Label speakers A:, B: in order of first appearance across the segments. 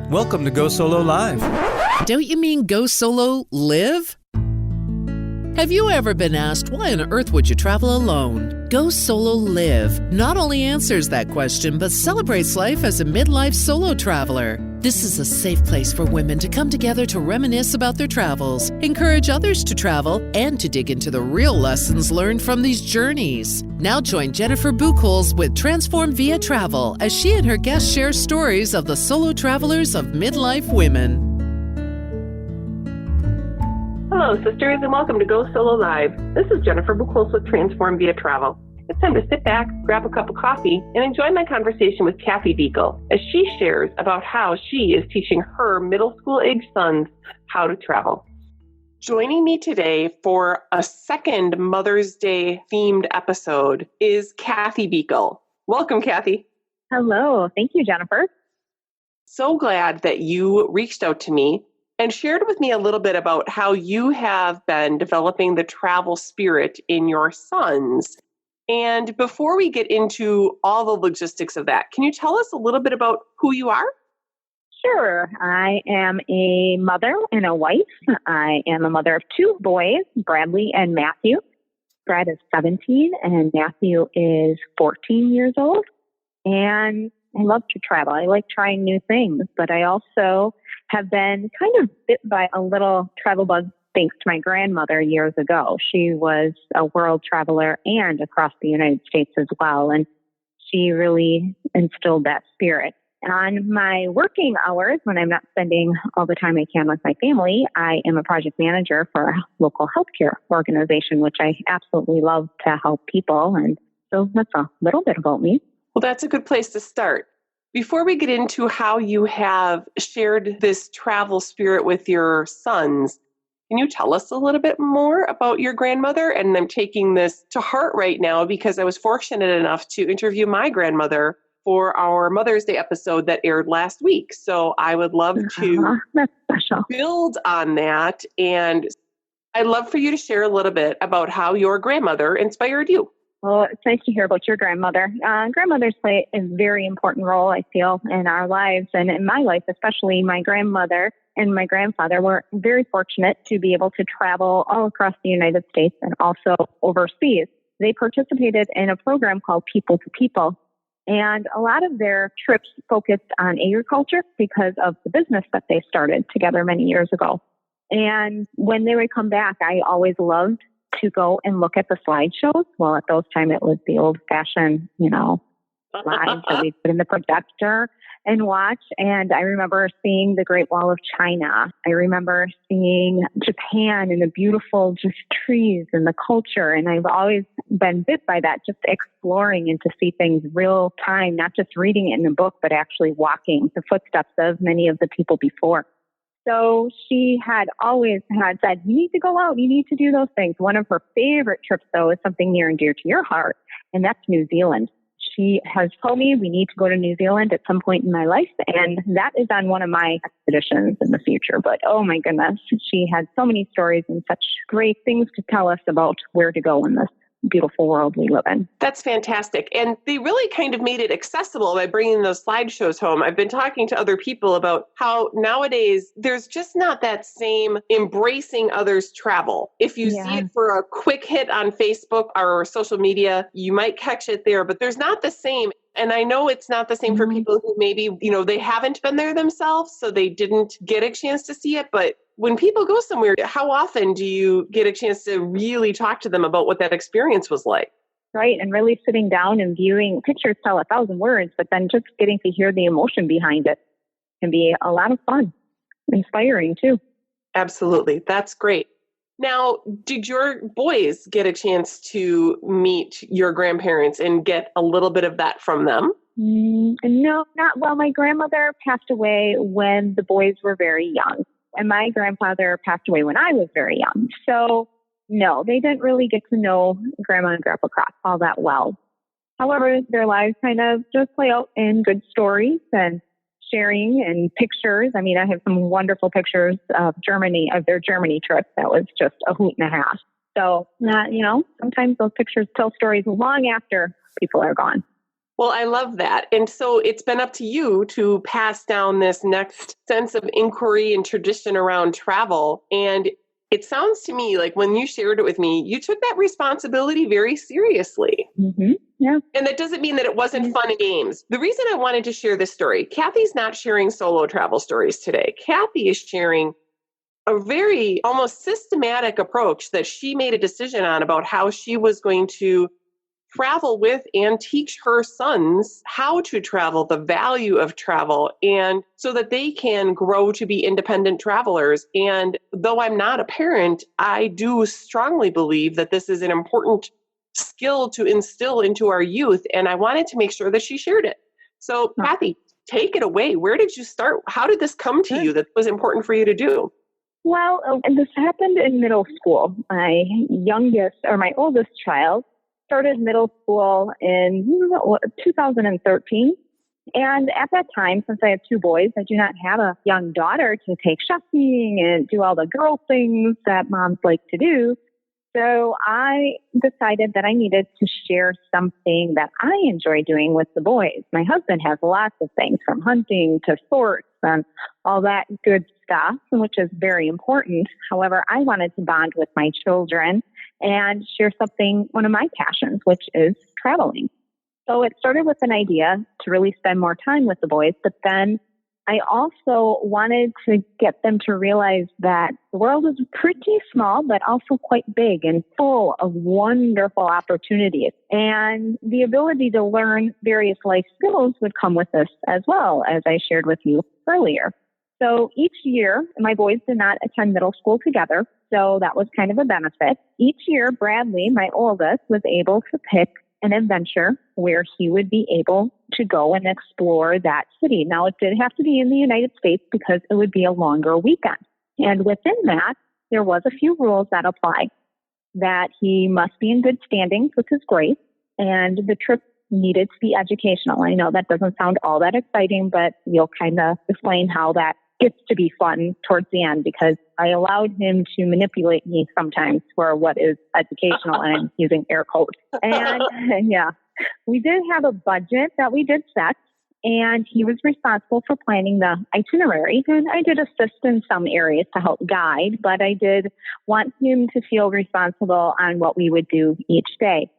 A: Welcome to Go Solo Live.
B: Don't you mean go solo live? Have you ever been asked why on earth would you travel alone? Go Solo Live not only answers that question, but celebrates life as a midlife solo traveler. This is a safe place for women to come together to reminisce about their travels, encourage others to travel, and to dig into the real lessons learned from these journeys. Now join Jennifer Buechel with Transform Via Travel as she and her guests share stories of the solo travelers of midlife women.
C: Hello, sisters, and welcome to Go Solo Live. This is Jennifer Buechel with Transform Via Travel. It's time to sit back, grab a cup of coffee, and enjoy my conversation with Kathy Buechel as she shares about how she is teaching her middle school-age sons how to travel. Joining me today for a second Mother's Day themed episode is Kathy Buechel. Welcome, Kathy.
D: Hello. Thank you, Jennifer.
C: So glad that you reached out to me and shared with me a little bit about how you have been developing the travel spirit in your sons. And before we get into all the logistics of that, can you tell us a little bit about who you are?
D: Sure. I am a mother and a wife. I am a mother of two boys, Bradley and Matthew. Brad is 17 and Matthew is 14 years old. And I love to travel. I like trying new things, but I also have been kind of bit by a little travel bug thanks to my grandmother years ago. She was a world traveler and across the United States as well. And she really instilled that spirit. On my working hours, when I'm not spending all the time I can with my family, I am a project manager for a local healthcare organization, which I absolutely love to help people. And so that's a little bit about me.
C: Well, that's a good place to start. Before we get into how you have shared this travel spirit with your sons, can you tell us a little bit more about your grandmother? And I'm taking this to heart right now because I was fortunate enough to interview my grandmother for our Mother's Day episode that aired last week. So I would love to
D: That's special.
C: build on that. And I'd love for you to share a little bit about how your grandmother inspired you.
D: Well, it's nice to hear about your grandmother. Grandmothers play a very important role, I feel, in our lives. And in my life, especially my grandmother and my grandfather were very fortunate to be able to travel all across the United States and also overseas. They participated in a program called People to People. And a lot of their trips focused on agriculture because of the business that they started together many years ago. And when they would come back, I always loved to go and look at the slideshows. Well, at those time, it was the old-fashioned, slides that we put in the projector and watch. And I remember seeing the Great Wall of China. I remember seeing Japan and the beautiful just trees and the culture. And I've always been bit by that, just exploring and to see things real time, not just reading it in a book, but actually walking the footsteps of many of the people before. So she had always had said, you need to go out, you need to do those things. One of her favorite trips, though, is something near and dear to your heart, and that's New Zealand. She has told me we need to go to New Zealand at some point in my life, and that is on one of my expeditions in the future. But oh my goodness, she had so many stories and such great things to tell us about where to go in this beautiful world we live in.
C: That's fantastic. And they really kind of made it accessible by bringing those slideshows home. I've been talking to other people about how nowadays there's just not that same embracing others travel. If you see it for a quick hit on Facebook or social media, you might catch it there, but there's not the same. And I know it's not the same for people who maybe, they haven't been there themselves, so they didn't get a chance to see it. But when people go somewhere, how often do you get a chance to really talk to them about what that experience was like?
D: Right. And really sitting down and viewing pictures tell 1,000 words, but then just getting to hear the emotion behind it can be a lot of fun, inspiring too.
C: Absolutely. That's great. Now, did your boys get a chance to meet your grandparents and get a little bit of that from them?
D: No, not well. My grandmother passed away when the boys were very young, and my grandfather passed away when I was very young. So, no, they didn't really get to know Grandma and Grandpa Cross all that well. However, their lives kind of just play out in good stories and sharing and pictures. I mean, I have some wonderful pictures of their Germany trip. That was just a hoot and a half. So, sometimes those pictures tell stories long after people are gone.
C: Well, I love that. And so it's been up to you to pass down this next sense of inquiry and tradition around travel. And it sounds to me like when you shared it with me, you took that responsibility very seriously.
D: Mm-hmm. Yeah.
C: And that doesn't mean that it wasn't fun and games. The reason I wanted to share this story, Kathy's not sharing solo travel stories today. Kathy is sharing a very almost systematic approach that she made a decision on about how she was going to travel with and teach her sons how to travel, the value of travel, and so that they can grow to be independent travelers. And though I'm not a parent, I do strongly believe that this is an important skill to instill into our youth. And I wanted to make sure that she shared it. So, Kathy, take it away. Where did you start? How did this come to you that was important for you to do?
D: Well, this happened in middle school. My oldest child started middle school in 2013. And at that time, since I have two boys, I do not have a young daughter to take shopping and do all the girl things that moms like to do. So I decided that I needed to share something that I enjoy doing with the boys. My husband has lots of things from hunting to sports and all that good stuff, which is very important. However, I wanted to bond with my children and share one of my passions, which is traveling. So it started with an idea to really spend more time with the boys, but then I also wanted to get them to realize that the world is pretty small, but also quite big and full of wonderful opportunities. And the ability to learn various life skills would come with this as well, as I shared with you earlier. So each year, my boys did not attend middle school together, so that was kind of a benefit. Each year, Bradley, my oldest, was able to pick an adventure where he would be able to go and explore that city. Now, it did have to be in the United States because it would be a longer weekend. And within that, there was a few rules that apply. That he must be in good standings with his grades, and the trip needed to be educational. I know that doesn't sound all that exciting, but you'll kind of explain how that gets to be fun towards the end, because I allowed him to manipulate me sometimes for what is educational, and I'm using air quotes. And yeah, we did have a budget that we did set, and he was responsible for planning the itinerary. And I did assist in some areas to help guide, but I did want him to feel responsible on what we would do each day.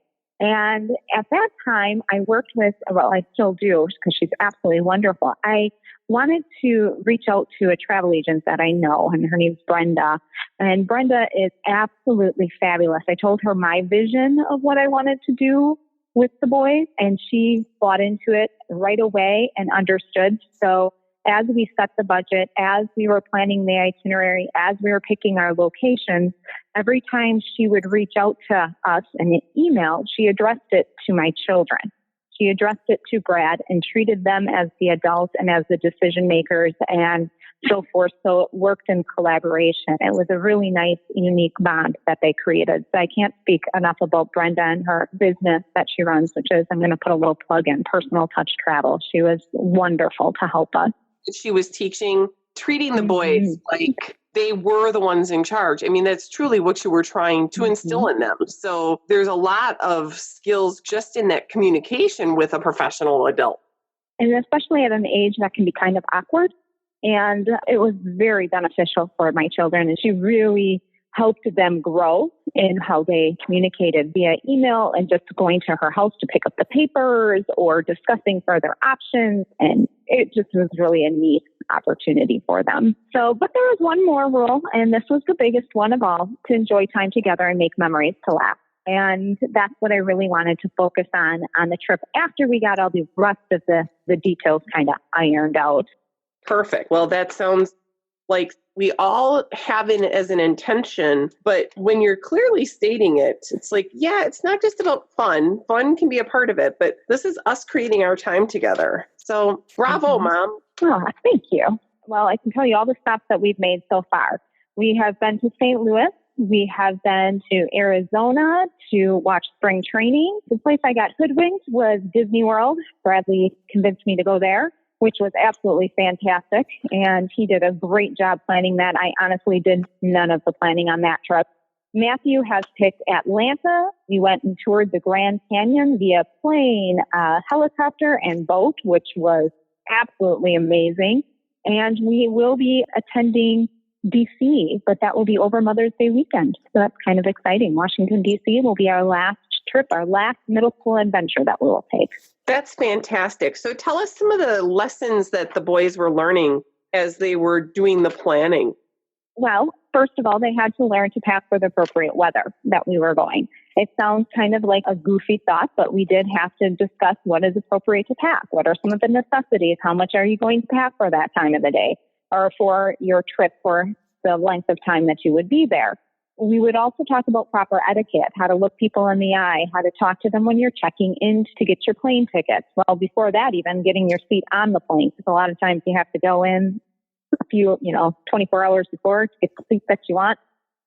D: And at that time, I worked with, well, I still do, because she's absolutely wonderful. I wanted to reach out to a travel agent that I know, and her name's Brenda. And Brenda is absolutely fabulous. I told her my vision of what I wanted to do with the boys, and she bought into it right away and understood. So as we set the budget, as we were planning the itinerary, as we were picking our locations, every time she would reach out to us in an email, she addressed it to my children. She addressed it to Brad and treated them as the adults and as the decision makers and so forth. So it worked in collaboration. It was a really nice, unique bond that they created. So I can't speak enough about Brenda and her business that she runs, which is, I'm going to put a little plug in, Personal Touch Travel. She was wonderful to help us.
C: She was treating the boys like they were the ones in charge. I mean, that's truly what you were trying to instill in them. So there's a lot of skills just in that communication with a professional adult.
D: And especially at an age that can be kind of awkward. And it was very beneficial for my children. And she really helped them grow in how they communicated via email and just going to her house to pick up the papers or discussing further options. And it just was really a neat opportunity for them. So, but there was one more rule, and this was the biggest one of all, to enjoy time together and make memories to last. And that's what I really wanted to focus on the trip after we got all the rest of the details kind of ironed out.
C: Perfect. Well, that sounds like we all have it as an intention, but when you're clearly stating it, it's like, yeah, it's not just about fun. Fun can be a part of it, but this is us creating our time together. So bravo, Mom.
D: Oh, thank you. Well, I can tell you all the stops that we've made so far. We have been to St. Louis. We have been to Arizona to watch spring training. The place I got hoodwinked was Disney World. Bradley convinced me to go there, which was absolutely fantastic. And he did a great job planning that. I honestly did none of the planning on that trip. Matthew has picked Atlanta. We went and toured the Grand Canyon via plane, helicopter, and boat, which was absolutely amazing. And we will be attending DC, but that will be over Mother's Day weekend. So that's kind of exciting. Washington, DC will be our last trip, our last middle school adventure that we will take.
C: That's fantastic. So tell us some of the lessons that the boys were learning as they were doing the planning.
D: Well, first of all, they had to learn to pack for the appropriate weather that we were going. It sounds kind of like a goofy thought, but we did have to discuss what is appropriate to pack. What are some of the necessities? How much are you going to pack for that time of the day or for your trip for the length of time that you would be there? We would also talk about proper etiquette, how to look people in the eye, how to talk to them when you're checking in to get your plane tickets. Well, before that, even getting your seat on the plane, because a lot of times you have to go in a few, 24 hours before to get the seat that you want.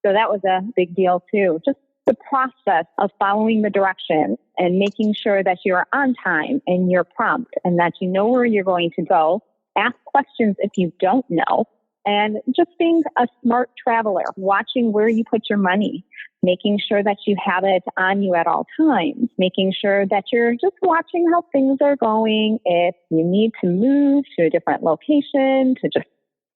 D: So that was a big deal too. Just the process of following the directions and making sure that you're on time and you're prompt and that you know where you're going to go. Ask questions if you don't know. And just being a smart traveler, watching where you put your money, making sure that you have it on you at all times, making sure that you're just watching how things are going. If you need to move to a different location to just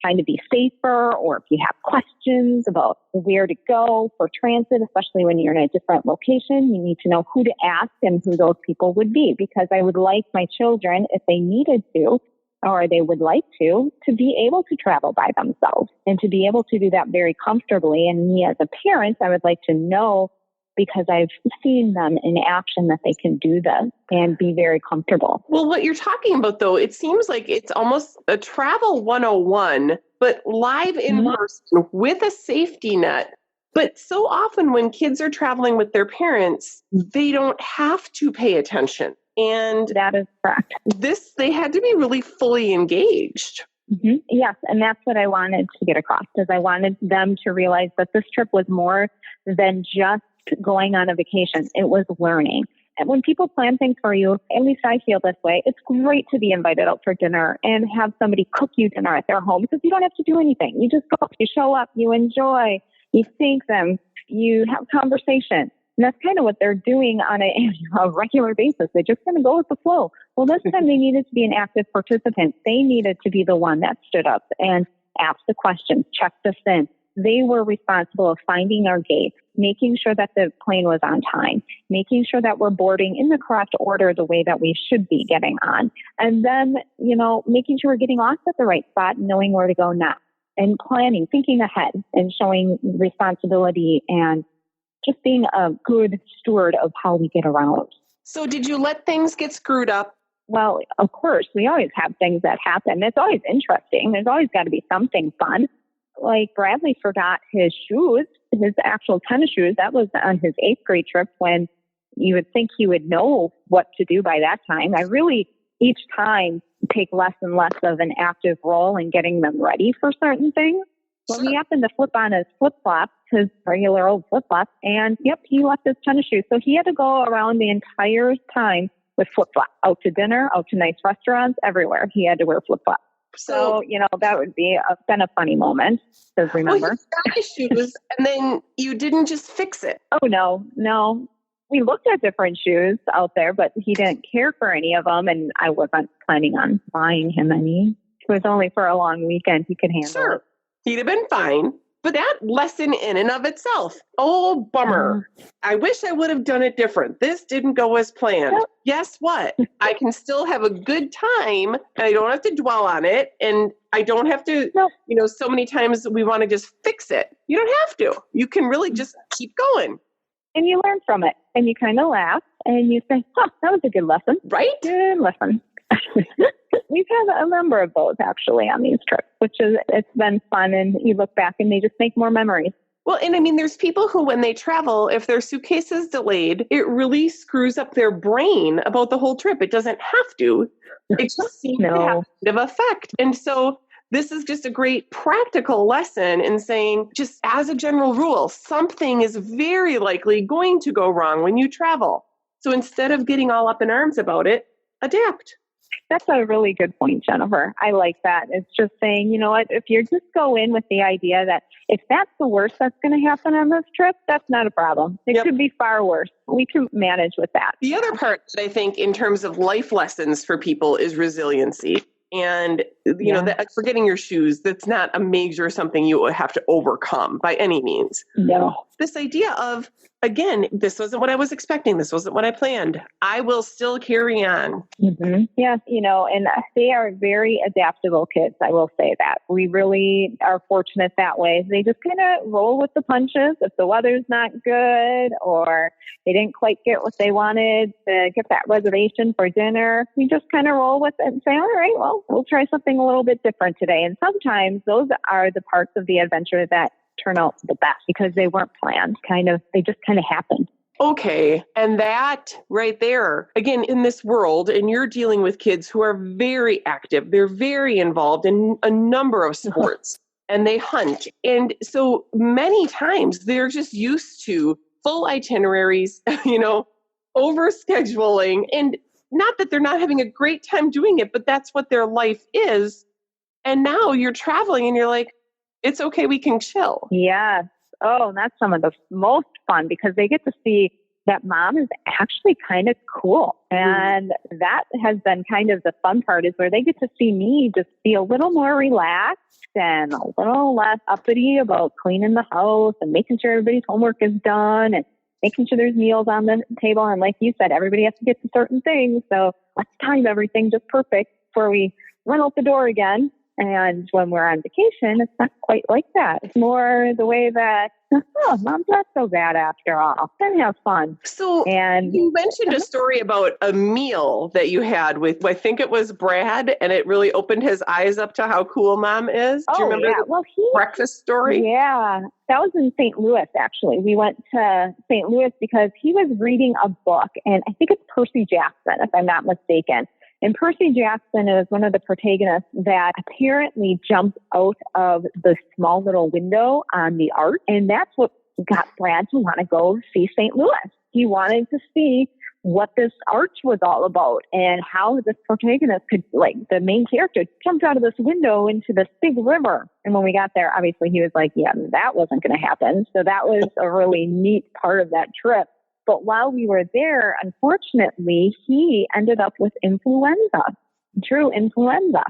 D: kind of be safer, or if you have questions about where to go for transit, especially when you're in a different location, you need to know who to ask and who those people would be, because I would like my children, if they needed to, or they would like to be able to travel by themselves and to be able to do that very comfortably. And me as a parent, I would like to know, because I've seen them in action, that they can do this and be very comfortable.
C: Well, what you're talking about, though, it seems like it's almost a travel 101, but live in person with a safety net. But so often when kids are traveling with their parents, they don't have to pay attention. And
D: that is correct.
C: They had to be really fully engaged.
D: Mm-hmm. Yes. And that's what I wanted to get across, is I wanted them to realize that this trip was more than just going on a vacation. It was learning. And when people plan things for you, at least I feel this way, it's great to be invited out for dinner and have somebody cook you dinner at their home, because you don't have to do anything. You just go, you show up, you enjoy, you thank them, you have conversation. And that's kind of what they're doing on a regular basis. They're just going to go with the flow. Well, this time they needed to be an active participant. They needed to be the one that stood up and asked the questions, checked us in. They were responsible of finding our gates, making sure that the plane was on time, making sure that we're boarding in the correct order the way that we should be getting on. And then, making sure we're getting off at the right spot, knowing where to go next, and planning, thinking ahead and showing responsibility and just being a good steward of how we get around.
C: So did you let things get screwed up?
D: Well, of course, we always have things that happen. It's always interesting. There's always got to be something fun. Like Bradley forgot his shoes, his actual tennis shoes. That was on his 8th grade trip, when you would think he would know what to do by that time. I really, each time, take less and less of an active role in getting them ready for certain things. Well, he happened to flip on his flip-flops, his regular old flip-flops, and he left his tennis shoes. So he had to go around the entire time with flip-flops, out to dinner, out to nice restaurants, everywhere. He had to wear flip-flops. So, that would be been a funny moment to remember.
C: Well, you got his shoes, and then you didn't just fix it.
D: Oh, no. We looked at different shoes out there, but he didn't care for any of them, and I wasn't planning on buying him any. It was only for a long weekend. He could handle it.
C: He'd have been fine. But that lesson in and of itself, oh, bummer. I wish I would have done it different. This didn't go as planned. Yep. Guess what? I can still have a good time, and I don't have to dwell on it. And I don't have to, so many times we want to just fix it. You don't have to. You can really just keep going.
D: And you learn from it. And you kind of laugh. And you say, that was a good lesson.
C: Right?
D: Good lesson. We've had a number of those actually on these trips, it's been fun, and you look back and they just make more memories.
C: Well, and I mean, there's people who, when they travel, if their suitcase is delayed, it really screws up their brain about the whole trip. It doesn't have to. It just seems to have a bit of effect. And so this is just a great practical lesson in saying, just as a general rule, something is very likely going to go wrong when you travel. So instead of getting all up in arms about it, adapt.
D: That's a really good point, Jennifer. I like that. It's just saying, you know what, if you just go in with the idea that if that's the worst that's going to happen on this trip, that's not a problem. It could be far worse. We can manage with that.
C: The other part that I think in terms of life lessons for people is resiliency. And, you know, that forgetting your shoes, that's not a major something you have to overcome by any means.
D: No.
C: This idea of, again, this wasn't what I was expecting. This wasn't what I planned. I will still carry on.
D: Mm-hmm. Yeah, you know, and they are very adaptable kids. I will say that. We really are fortunate that way. They just kind of roll with the punches. If the weather's not good or they didn't quite get what they wanted to get that reservation for dinner, we just kind of roll with it and say, all right, well, we'll try something a little bit different today. And sometimes those are the parts of the adventure that turn out the best because they weren't planned. They just kind of happened.
C: Okay. And that right there, again, in this world, and you're dealing with kids who are very active. They're very involved in a number of sports and they hunt. And so many times they're just used to full itineraries, you know, over scheduling, and not that they're not having a great time doing it, but that's what their life is. And now you're traveling and you're like, it's okay, we can chill.
D: Yes. Oh, and that's some of the most fun because they get to see that mom is actually kind of cool. And that has been kind of the fun part, is where they get to see me just be a little more relaxed and a little less uppity about cleaning the house and making sure everybody's homework is done and making sure there's meals on the table. And like you said, everybody has to get to certain things. So let's time everything just perfect before we run out the door again. And when we're on vacation, it's not quite like that. It's more the way that, oh, mom's not so bad after all. Then have fun.
C: So you mentioned a story about a meal that you had with, I think it was Brad, and it really opened his eyes up to how cool mom is. Do you remember the breakfast story?
D: Yeah, that was in St. Louis, actually. We went to St. Louis because he was reading a book, and I think it's Percy Jackson, if I'm not mistaken. And Percy Jackson is one of the protagonists that apparently jumped out of the small little window on the arch. And that's what got Brad to want to go see St. Louis. He wanted to see what this arch was all about and how this protagonist could, like the main character, jumped out of this window into this big river. And when we got there, obviously he was like, yeah, that wasn't going to happen. So that was a really neat part of that trip. But while we were there, unfortunately, he ended up with true influenza.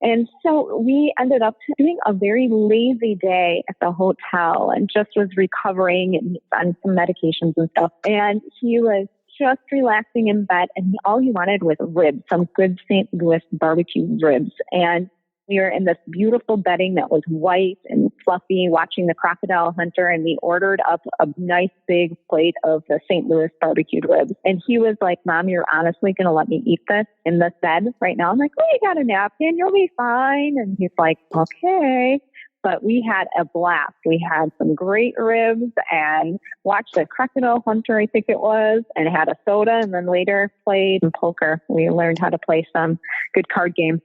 D: And so we ended up doing a very lazy day at the hotel and just was recovering on some medications and stuff. And he was just relaxing in bed, and all he wanted was ribs, some good St. Louis barbecue ribs. And we were in this beautiful bedding that was white and fluffy, watching the crocodile hunter, and we ordered up a nice big plate of the St. Louis barbecued ribs. And he was like, Mom, you're honestly going to let me eat this in this bed right now? I'm like, oh, you got a napkin, you'll be fine. And he's like, okay. But we had a blast. We had some great ribs and watched the crocodile hunter, I think it was, and had a soda, and then later played poker. We learned how to play some good card games.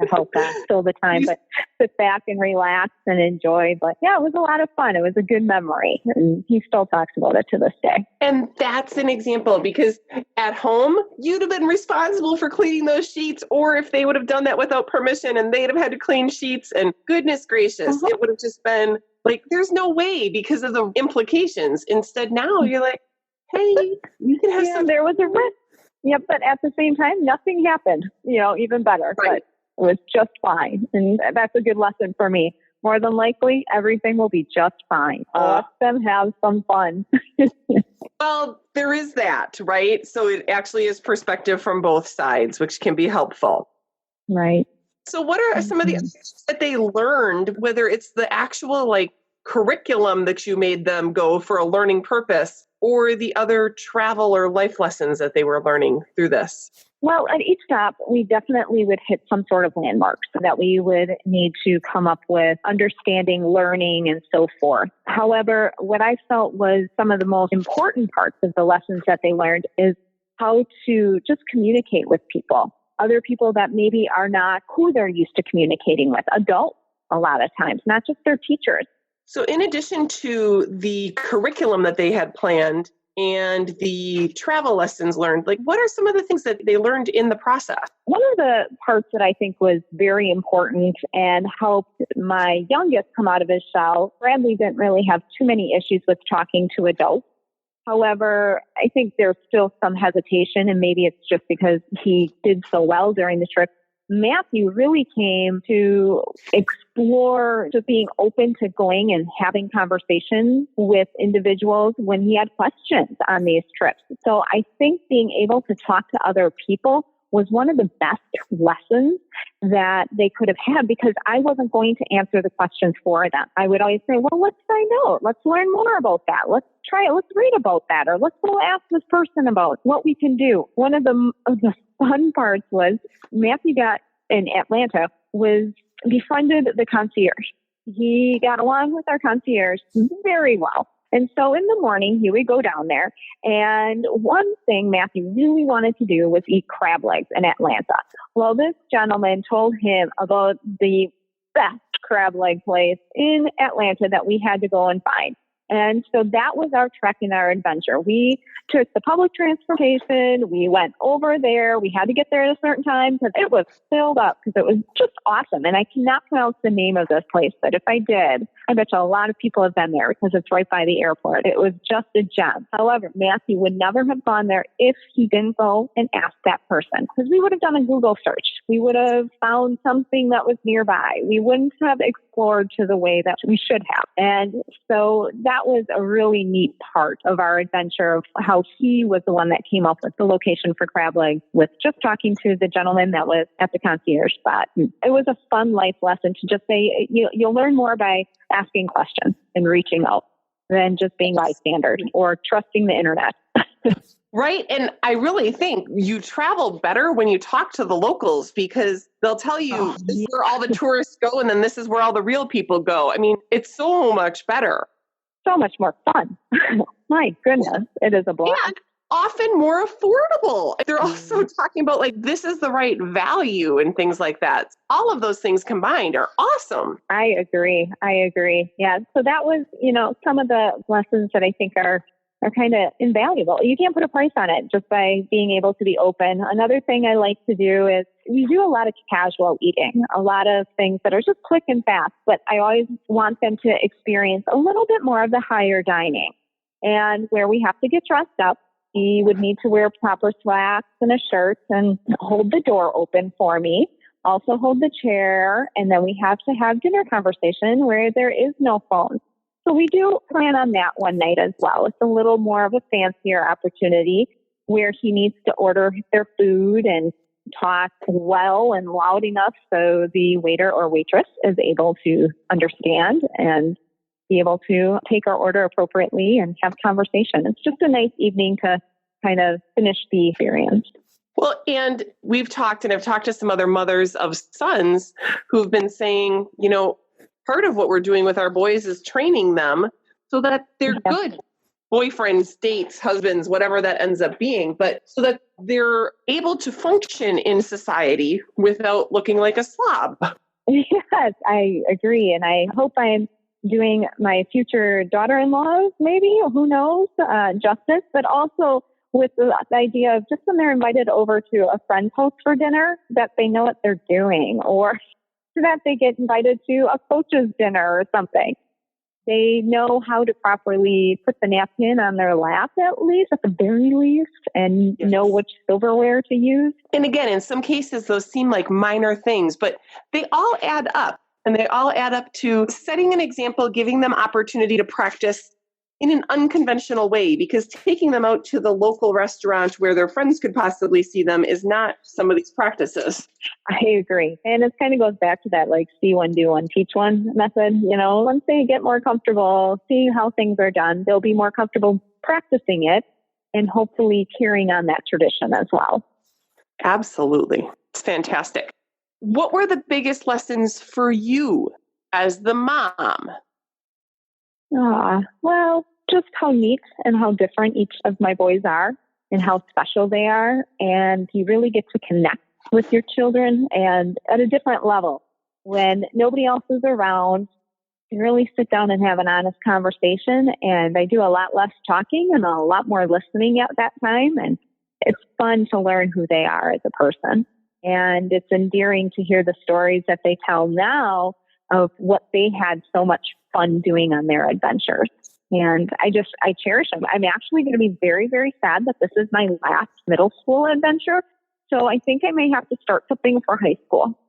D: I hope that still the time, but sit back and relax and enjoy. But yeah, it was a lot of fun. It was a good memory. And he still talks about it to this day.
C: And that's an example, because at home, you'd have been responsible for cleaning those sheets, or if they would have done that without permission and they'd have had to clean sheets, and goodness gracious, it would have just been like, there's no way because of the implications. Instead, now you're like, hey, you can have some.
D: There was a risk. Yep. But at the same time, nothing happened, even better.
C: Right.
D: But it was just fine. And that's a good lesson for me. More than likely, everything will be just fine. Let them have some fun.
C: Well, there is that, right? So it actually is perspective from both sides, which can be helpful.
D: Right.
C: So what are some of the things that they learned, whether it's the actual curriculum that you made them go for a learning purpose, or the other travel or life lessons that they were learning through this?
D: Well, at each stop, we definitely would hit some sort of landmarks that we would need to come up with understanding, learning, and so forth. However, what I felt was some of the most important parts of the lessons that they learned is how to just communicate with people, other people that maybe are not who they're used to communicating with, adults a lot of times, not just their teachers.
C: So in addition to the curriculum that they had planned and the travel lessons learned? Like, what are some of the things that they learned in the process?
D: One of the parts that I think was very important and helped my youngest come out of his shell, Bradley didn't really have too many issues with talking to adults. However, I think there's still some hesitation, and maybe it's just because he did so well during the trip. Matthew really came to explore just being open to going and having conversations with individuals when he had questions on these trips. So I think being able to talk to other people was one of the best lessons that they could have had, because I wasn't going to answer the questions for them. I would always say, well, let's find out. Let's learn more about that. Let's try it. Let's read about that. Or let's go ask this person about what we can do. One of the fun parts was Matthew got in Atlanta befriended the concierge. He got along with our concierge very well. And so in the morning, he would go down there. And one thing Matthew really wanted to do was eat crab legs in Atlanta. Well, this gentleman told him about the best crab leg place in Atlanta that we had to go and find. And so that was our trek and our adventure. We took the public transportation. We went over there. We had to get there at a certain time because it was filled up, because it was just awesome. And I cannot pronounce the name of this place, but if I did, I bet you a lot of people have been there because it's right by the airport. It was just a gem. However, Matthew would never have gone there if he didn't go and ask that person, because we would have done a Google search. We would have found something that was nearby. We wouldn't have explored to the way that we should have. And so that was a really neat part of our adventure, of how he was the one that came up with the location for crab legs, with just talking to the gentleman that was at the concierge spot. It was a fun life lesson to just say, you'll learn more by asking questions and reaching out than just being bystander or trusting the internet.
C: Right. And I really think you travel better when you talk to the locals, because they'll tell you this is where all the tourists go, and then this is where all the real people go. I mean, it's so much better.
D: So much more fun. My goodness, it is a blast.
C: And often more affordable. They're also talking about, like, this is the right value and things like that. All of those things combined are awesome.
D: I agree. Yeah. So that was, some of the lessons that I think are kind of invaluable. You can't put a price on it just by being able to be open. Another thing I like to do is we do a lot of casual eating, a lot of things that are just quick and fast, but I always want them to experience a little bit more of the higher dining, and where we have to get dressed up. He would need to wear proper slacks and a shirt and hold the door open for me, also hold the chair, and then we have to have dinner conversation where there is no phone. So we do plan on that one night as well. It's a little more of a fancier opportunity where he needs to order their food and talk well and loud enough so the waiter or waitress is able to understand and be able to take our order appropriately and have conversation. It's just a nice evening to kind of finish the experience.
C: Well, and I've talked to some other mothers of sons who've been saying, part of what we're doing with our boys is training them so that they're good boyfriends, dates, husbands, whatever that ends up being, but so that they're able to function in society without looking like a slob.
D: Yes, I agree. And I hope I'm doing my future daughter-in-laws, maybe, who knows, justice, but also with the idea of just when they're invited over to a friend's house for dinner, that they know what they're doing, or that they get invited to a coach's dinner or something. They know how to properly put the napkin on their lap, at the very least, and know which silverware to use.
C: And again, in some cases, those seem like minor things, but they all add up. And they all add up to setting an example, giving them opportunity to practice in an unconventional way, because taking them out to the local restaurant where their friends could possibly see them is not some of these practices.
D: I agree. And it kind of goes back to that, see one, do one, teach one method. Once they get more comfortable, see how things are done, they'll be more comfortable practicing it and hopefully carrying on that tradition as well.
C: Absolutely. It's fantastic. What were the biggest lessons for you as the mom?
D: Well, just how neat and how different each of my boys are and how special they are. And you really get to connect with your children and at a different level when nobody else is around. and really sit down and have an honest conversation. And I do a lot less talking and a lot more listening at that time. And it's fun to learn who they are as a person. And it's endearing to hear the stories that they tell now of what they had so much fun doing on their adventures. And I cherish them. I'm actually going to be very, very sad that this is my last middle school adventure. So I think I may have to start something for high school.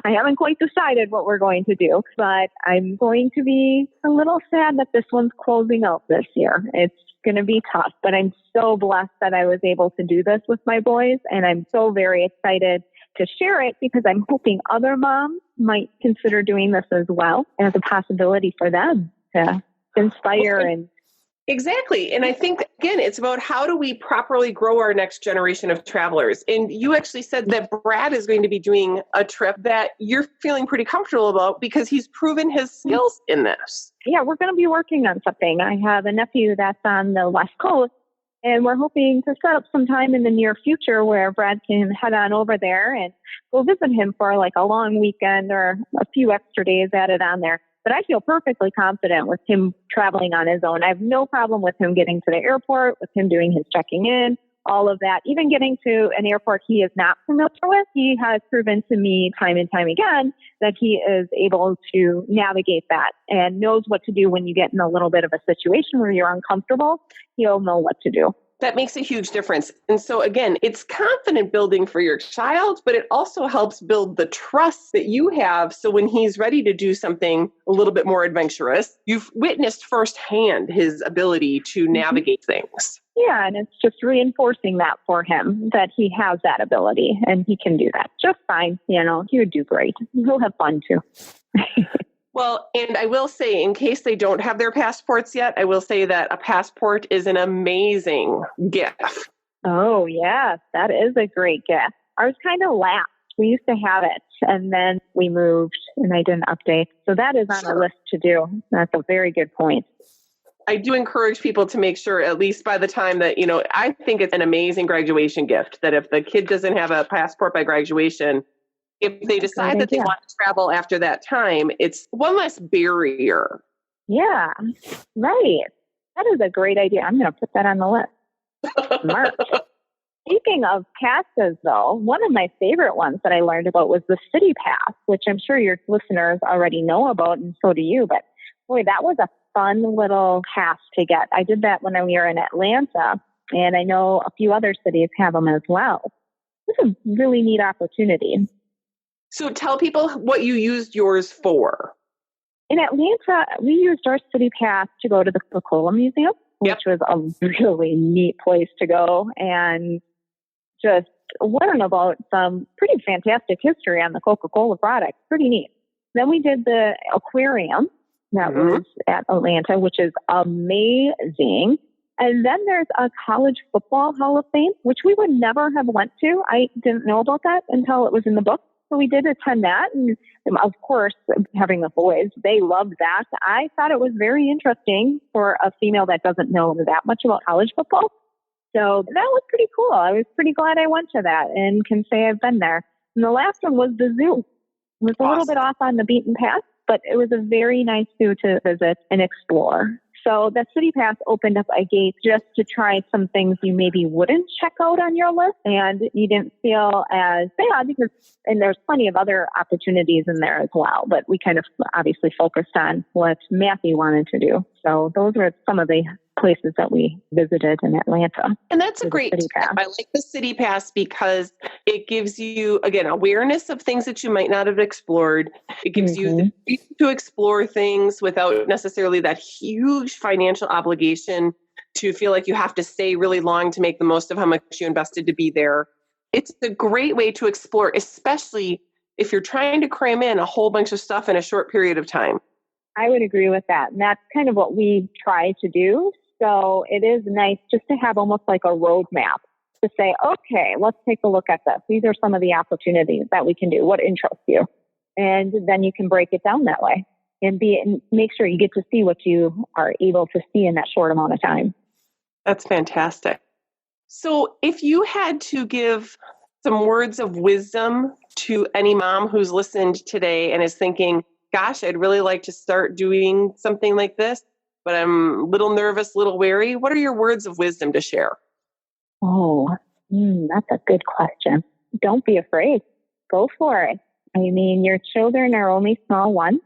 D: I haven't quite decided what we're going to do, but I'm going to be a little sad that this one's closing out this year. It's going to be tough, but I'm so blessed that I was able to do this with my boys. And I'm so very excited to share it because I'm hoping other moms might consider doing this as well as a possibility for them to inspire and
C: exactly. And I think, again, it's about how do we properly grow our next generation of travelers? And you actually said that Brad is going to be doing a trip that you're feeling pretty comfortable about because he's proven his skills in this.
D: Yeah, we're going to be working on something. I have a nephew that's on the West Coast, and we're hoping to set up some time in the near future where Brad can head on over there and go visit him for like a long weekend or a few extra days added on there. But I feel perfectly confident with him traveling on his own. I have no problem with him getting to the airport, with him doing his checking in, all of that. Even getting to an airport he is not familiar with, he has proven to me time and time again that he is able to navigate that and knows what to do when you get in a little bit of a situation where you're uncomfortable. He'll know what to do.
C: That makes a huge difference. And so again, it's confident building for your child, but it also helps build the trust that you have. So when he's ready to do something a little bit more adventurous, you've witnessed firsthand his ability to navigate things.
D: Yeah, and it's just reinforcing that for him, that he has that ability and he can do that just fine. You know, he would do great. He'll have fun too.
C: Well, and I will say, in case they don't have their passports yet, I will say that a passport is an amazing gift.
D: Oh, yes, that is a great gift. Ours kind of lapsed. We used to have it, and then we moved, and I didn't update. So that is on the list to do. That's a very good point.
C: I do encourage people to make sure, at least by the time that, you know, I think it's an amazing graduation gift, that if the kid doesn't have a passport by graduation, if they decide that they want to travel after that time, it's one less barrier.
D: Yeah, right. That is a great idea. I'm going to put that on the list. Smart. Speaking of passes, though, one of my favorite ones that I learned about was the City Pass, which I'm sure your listeners already know about, and so do you. But boy, that was a fun little pass to get. I did that when we were in Atlanta, and I know a few other cities have them as well. It's a really neat opportunity.
C: So tell people what you used yours for.
D: In Atlanta, we used our City Pass to go to the Coca-Cola Museum, which was a really neat place to go and just learn about some pretty fantastic history on the Coca-Cola product. Pretty neat. Then we did the aquarium that was at Atlanta, which is amazing. And then there's a college football Hall of Fame, which we would never have went to. I didn't know about that until it was in the book. So we did attend that. And of course, having the boys, they loved that. I thought it was very interesting for a female that doesn't know that much about college football. So that was pretty cool. I was pretty glad I went to that and can say I've been there. And the last one was the zoo. It was a little bit off on the beaten path, but it was a very nice zoo to visit and explore. So the City Pass opened up a gate just to try some things you maybe wouldn't check out on your list, and you didn't feel as bad and there's plenty of other opportunities in there as well, but we kind of obviously focused on what Matthew wanted to do. So those were some of the places that we visited in Atlanta.
C: And that's a great tip. I like the City Pass because it gives you, again, awareness of things that you might not have explored. It gives you the freedom to explore things without necessarily that huge financial obligation to feel like you have to stay really long to make the most of how much you invested to be there. It's a great way to explore, especially if you're trying to cram in a whole bunch of stuff in a short period of time.
D: I would agree with that. And that's kind of what we try to do. So it is nice just to have almost like a roadmap to say, okay, let's take a look at this. These are some of the opportunities that we can do. What interests you? And then you can break it down that way and make sure you get to see what you are able to see in that short amount of time.
C: That's fantastic. So if you had to give some words of wisdom to any mom who's listened today and is thinking, gosh, I'd really like to start doing something like this, but I'm a little nervous, a little wary. What are your words of wisdom to share?
D: Oh, that's a good question. Don't be afraid. Go for it. I mean, your children are only small ones,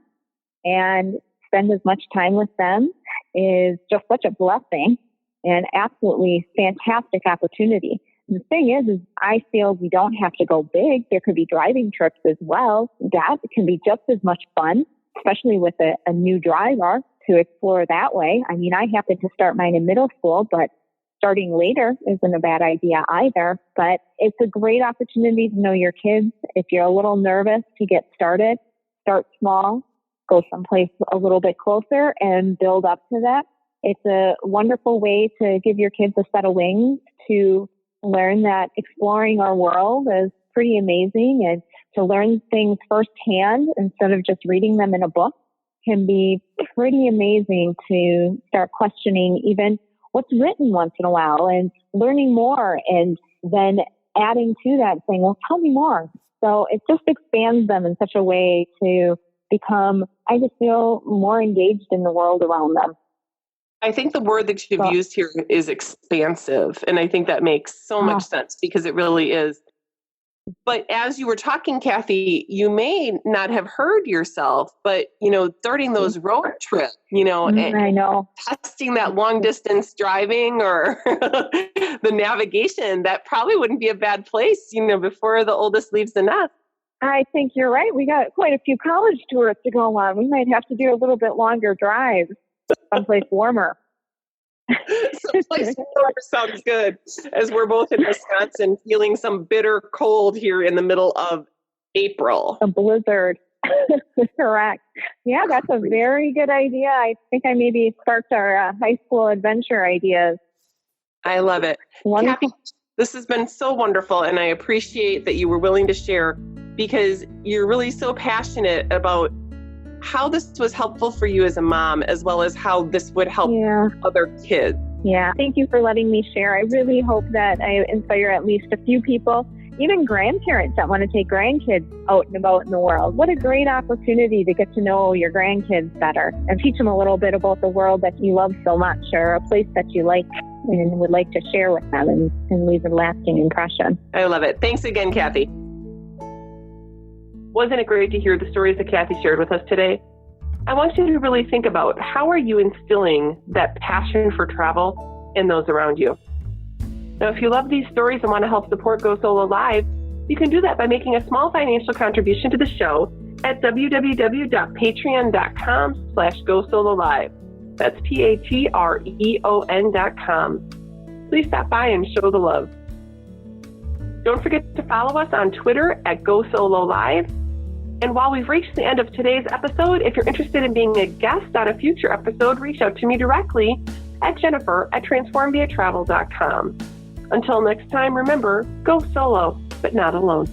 D: and spend as much time with them is just such a blessing and absolutely fantastic opportunity. The thing is I feel we don't have to go big. There could be driving trips as well. That can be just as much fun, especially with a new driver, to explore that way. I mean, I happened to start mine in middle school, but starting later isn't a bad idea either. But it's a great opportunity to know your kids. If you're a little nervous to get started, start small, go someplace a little bit closer and build up to that. It's a wonderful way to give your kids a set of wings to learn that exploring our world is pretty amazing, and to learn things firsthand instead of just reading them in a book can be pretty amazing. To start questioning even what's written once in a while and learning more, and then adding to that saying, well, tell me more. So it just expands them in such a way to become, I just feel, more engaged in the world around them.
C: I think the word that you've used here is expansive. And I think that makes so much sense, because it really is. But as you were talking, Kathy, you may not have heard yourself, but, starting those road trips,
D: I know,
C: testing that long distance driving or the navigation, that probably wouldn't be a bad place, before the oldest leaves the nest.
D: I think you're right. We got quite a few college tours to go on. We might have to do a little bit longer drives, someplace warmer.
C: Someplace warmer sounds good, as we're both in Wisconsin feeling some bitter cold here in the middle of April.
D: A blizzard. Correct. Yeah, that's a very good idea. I think I maybe sparked our high school adventure ideas.
C: I love it. Kathy, this has been so wonderful, and I appreciate that you were willing to share, because you're really so passionate about how this was helpful for you as a mom, as well as how this would help other kids.
D: Yeah. Thank you for letting me share. I really hope that I inspire at least a few people, even grandparents that want to take grandkids out and about in the world. What a great opportunity to get to know your grandkids better and teach them a little bit about the world that you love so much, or a place that you like and would like to share with them and leave a lasting impression.
C: I love it. Thanks again, Kathy. Wasn't it great to hear the stories that Kathy shared with us today? I want you to really think about, how are you instilling that passion for travel in those around you? Now, if you love these stories and want to help support Go Solo Live, you can do that by making a small financial contribution to the show at www.patreon.com/GoSoloLive. That's patreon.com. Please stop by and show the love. Don't forget to follow us on Twitter at Go Solo Live. And while we've reached the end of today's episode, if you're interested in being a guest on a future episode, reach out to me directly at Jennifer@transformviatravel.com. Until next time, remember, go solo, but not alone.